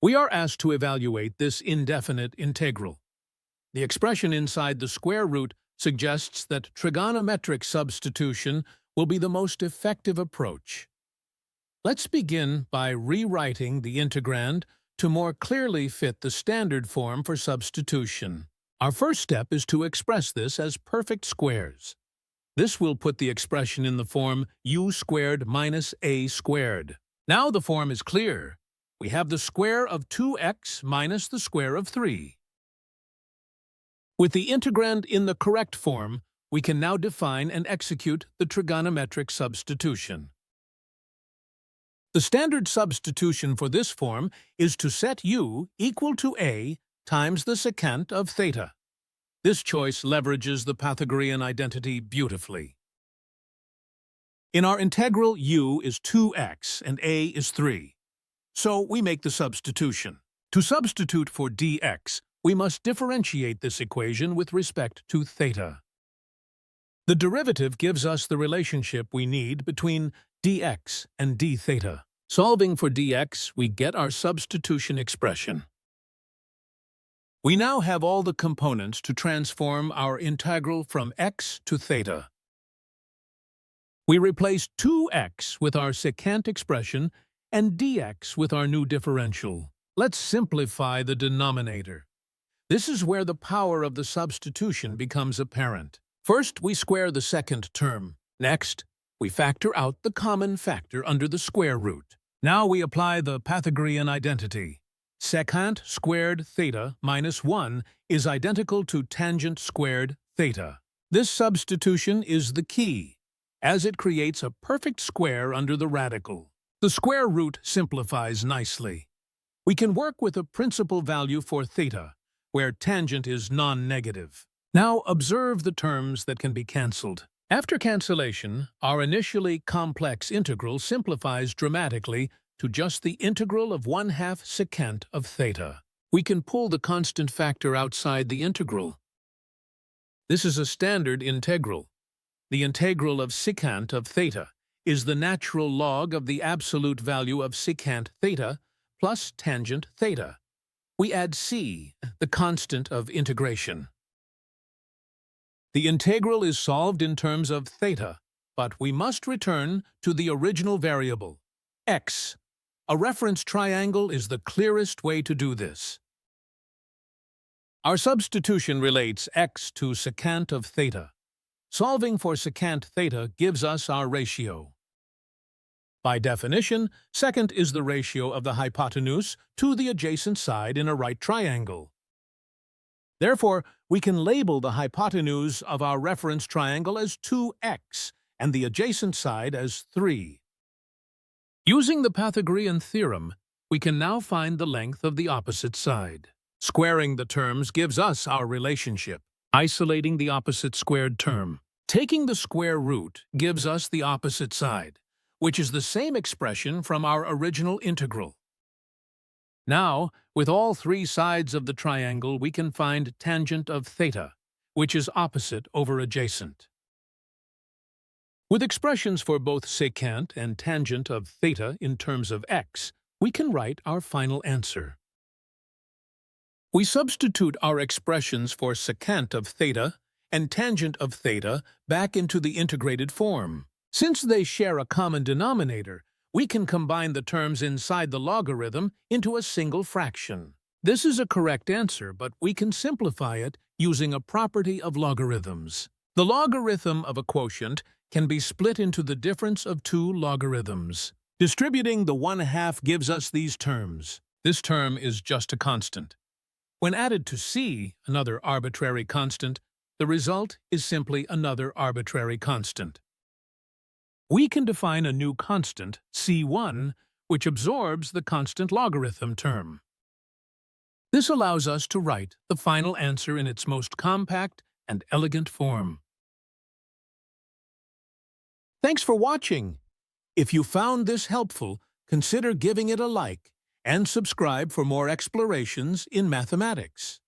We are asked to evaluate this indefinite integral. The expression inside the square root suggests that trigonometric substitution will be the most effective approach. Let's begin by rewriting the integrand to more clearly fit the standard form for substitution. Our first step is to express this as perfect squares. This will put the expression in the form u squared minus a squared. Now the form is clear. We have the square of 2x minus the square of 3. With the integrand in the correct form, we can now define and execute the trigonometric substitution. The standard substitution for this form is to set u equal to a times the secant of theta. This choice leverages the Pythagorean identity beautifully. In our integral, u is 2x and a is 3. So we make the substitution. To substitute for dx, we must differentiate this equation with respect to theta. The derivative gives us the relationship we need between dx and d theta. Solving for dx, we get our substitution expression. We now have all the components to transform our integral from x to theta. We replace 2x with our secant expression and dx with our new differential. Let's simplify the denominator. This is where the power of the substitution becomes apparent. First, we square the second term. Next, we factor out the common factor under the square root. Now we apply the Pythagorean identity. Secant squared theta minus 1 is identical to tangent squared theta. This substitution is the key, as it creates a perfect square under the radical. The square root simplifies nicely. We can work with a principal value for theta, where tangent is non-negative. Now observe the terms that can be cancelled. After cancellation, our initially complex integral simplifies dramatically to just the integral of 1/2 secant of theta. We can pull the constant factor outside the integral. This is a standard integral. The integral of secant of theta is the natural log of the absolute value of secant theta plus tangent theta. We add c, the constant of integration. The integral is solved in terms of theta, but we must return to the original variable, x. A reference triangle is the clearest way to do this. Our substitution relates x to secant of theta. Solving for secant theta gives us our ratio. By definition, secant is the ratio of the hypotenuse to the adjacent side in a right triangle. Therefore, we can label the hypotenuse of our reference triangle as 2x and the adjacent side as 3. Using the Pythagorean theorem, we can now find the length of the opposite side. Squaring the terms gives us our relationship. Isolating the opposite squared term. Taking the square root gives us the opposite side, which is the same expression from our original integral. Now, with all three sides of the triangle, we can find tangent of theta, which is opposite over adjacent. With expressions for both secant and tangent of theta in terms of x, we can write our final answer. We substitute our expressions for secant of theta and tangent of theta back into the integrated form. Since they share a common denominator, we can combine the terms inside the logarithm into a single fraction. This is a correct answer, but we can simplify it using a property of logarithms. The logarithm of a quotient can be split into the difference of two logarithms. Distributing the 1/2 gives us these terms. This term is just a constant. When added to c, another arbitrary constant, the result is simply another arbitrary constant. We can define a new constant, c1, which absorbs the constant logarithm term. This allows us to write the final answer in its most compact and elegant form. Thanks for watching. If you found this helpful, consider giving it a like and subscribe for more explorations in mathematics.